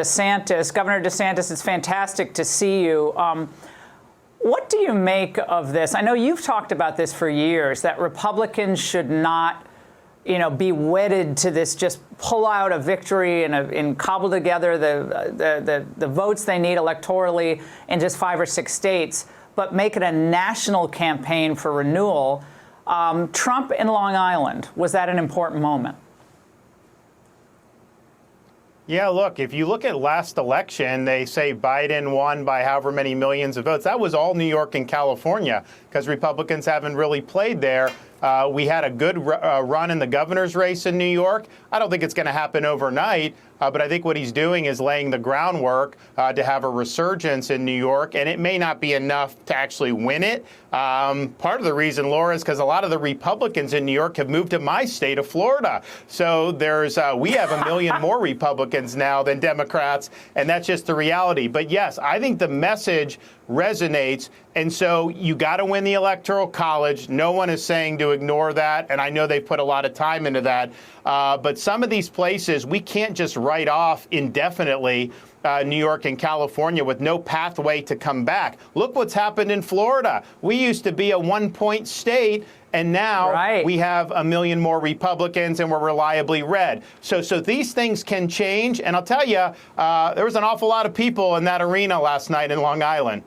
DeSantis. Governor DeSantis, it's fantastic to see you. What do you make of this? I know you've talked about this for years, that Republicans should not, be wedded to this, just pull out a victory and cobble together the votes they need electorally in just 5 or 6 states, but make it a national campaign for renewal. Trump in Long Island, was that an important moment? Yeah, look, if you look at last election, they say Biden won by however many millions of votes. That was all New York and California because Republicans haven't really played there. We had a good run in the governor's race in New York. I don't think it's going to happen overnight, but I think what he's doing is laying the groundwork to have a resurgence in New York, and it may not be enough to actually win it. Part of the reason, Laura, is because a lot of the Republicans in New York have moved to my state of Florida. So we have 1 million more Republicans now than Democrats, and that's just the reality. But yes, I think the message resonates. And so you got to win the Electoral College. No one is saying to ignore that. And I know they put a lot of time into that. But some of these places, we can't just write off indefinitely New York and California with no pathway to come back. Look what's happened in Florida. We used to be a 1-point state. And now we have 1 million more Republicans and we're reliably red. So these things can change. And I'll tell you, there was an awful lot of people in that arena last night in Long Island.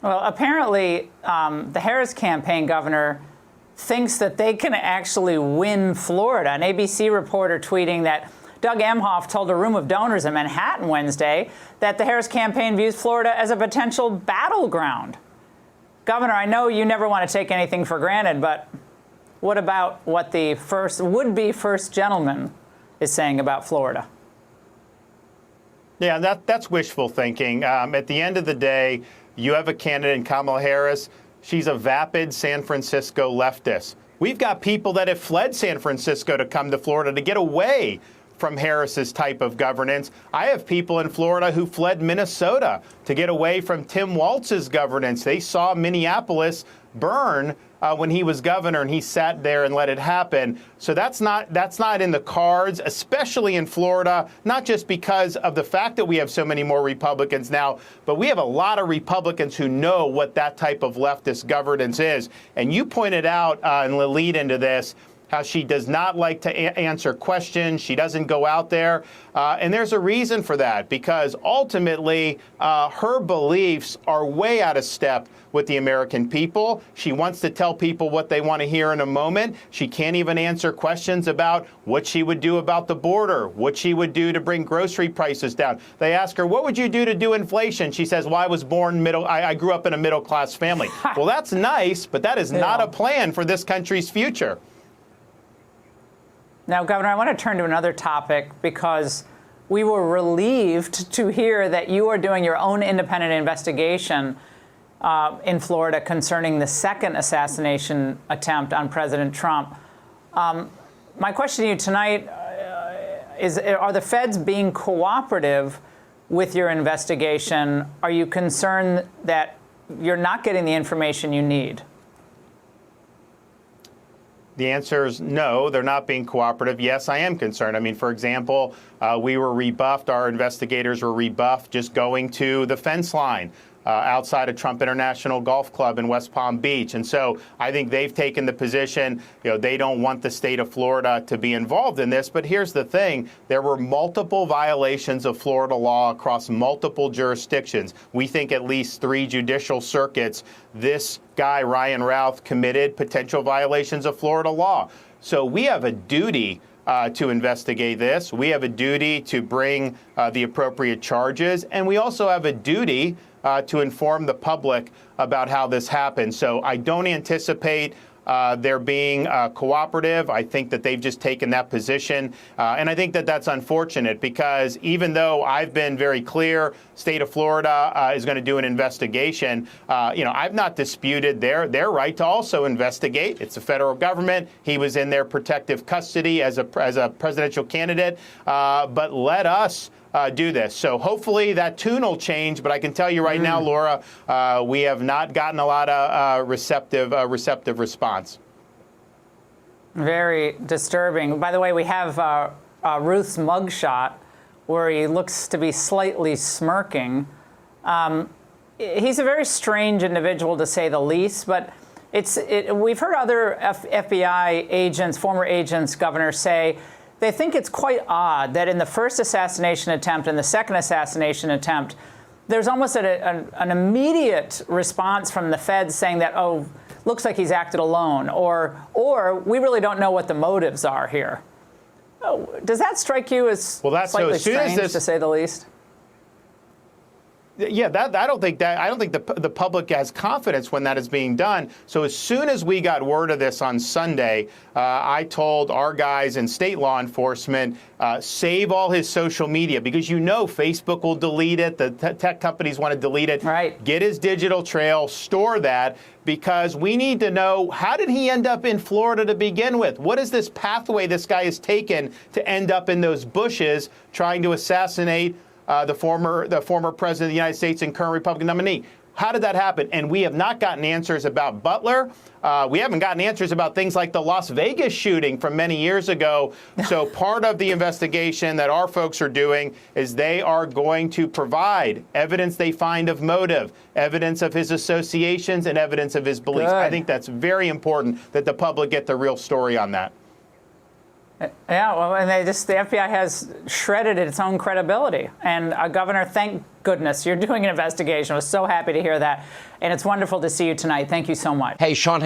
Well, apparently, the Harris campaign, Governor, thinks that they can actually win Florida. An ABC reporter tweeting that Doug Emhoff told a room of donors in Manhattan Wednesday that the Harris campaign views Florida as a potential battleground. Governor, I know you never want to take anything for granted, but what about what the would-be first gentleman is saying about Florida? Yeah, that's wishful thinking. At the end of the day, you have a candidate in Kamala Harris. She's a vapid San Francisco leftist. We've got people that have fled San Francisco to come to Florida to get away from Harris's type of governance. I have people in Florida who fled Minnesota to get away from Tim Walz's governance. They saw Minneapolis burn when he was governor, and he sat there and let it happen. So that's not in the cards, especially in Florida, not just because of the fact that we have so many more Republicans now, but we have a lot of Republicans who know what that type of leftist governance is. And you pointed out in the lead into this, how she does not like to answer questions. She doesn't go out there. And there's a reason for that, because ultimately her beliefs are way out of step with the American people. She wants to tell people what they want to hear in a moment. She can't even answer questions about what she would do about the border, what she would do to bring grocery prices down. They ask her, what would you do to do inflation? She says, well, I grew up in a middle-class family. Well, that's nice, but that is not a plan for this country's future. Now, Governor, I want to turn to another topic because we were relieved to hear that you are doing your own independent investigation in Florida concerning the second assassination attempt on President Trump. My question to you tonight is, are the feds being cooperative with your investigation? Are you concerned that you're not getting the information you need? The answer is no, they're not being cooperative. Yes, I am concerned. I mean, for example, we were rebuffed. Our investigators were rebuffed just going to the fence line outside of Trump International Golf Club in West Palm Beach. And so I think they've taken the position, they don't want the state of Florida to be involved in this. But here's the thing. There were multiple violations of Florida law across multiple jurisdictions. We think at least 3 judicial circuits. This guy, Ryan Routh, committed potential violations of Florida law. So we have a duty to investigate this. We have a duty to bring the appropriate charges. And we also have a duty to inform the public about how this happened. So I don't anticipate they're being cooperative. I think that they've just taken that position. And I think that that's unfortunate because even though I've been very clear, state of Florida is going to do an investigation, I've not disputed their right to also investigate. It's the federal government. He was in their protective custody as a presidential candidate. But let us do this. So hopefully that tune will change. But I can tell you right now, Laura, we have not gotten a lot of receptive response. Very disturbing. By the way, we have Ruth's mugshot where he looks to be slightly smirking. He's a very strange individual, to say the least, but we've heard other FBI agents, former agents, governors say they think it's quite odd that in the first assassination attempt and the second assassination attempt, there's almost an immediate response from the feds saying that, oh, looks like he's acted alone, or we really don't know what the motives are here. Does that strike you as slightly strange, to say the least? Yeah, I don't think the public has confidence when that is being done. So as soon as we got word of this on Sunday, I told our guys in state law enforcement, save all his social media, because Facebook will delete it. The tech companies want to delete it. Right. Get his digital trail, store that, because we need to know, how did he end up in Florida to begin with? What is this pathway this guy has taken to end up in those bushes trying to assassinate the former president of the United States and current Republican nominee? How did that happen? And we have not gotten answers about Butler. We haven't gotten answers about things like the Las Vegas shooting from many years ago. So part of the investigation that our folks are doing is they are going to provide evidence they find of motive, evidence of his associations, and evidence of his beliefs. Good. I think that's very important that the public get the real story on that. Yeah, well, and the FBI has shredded its own credibility. And Governor, thank goodness you're doing an investigation. I was so happy to hear that. And it's wonderful to see you tonight. Thank you so much. Hey, Sean.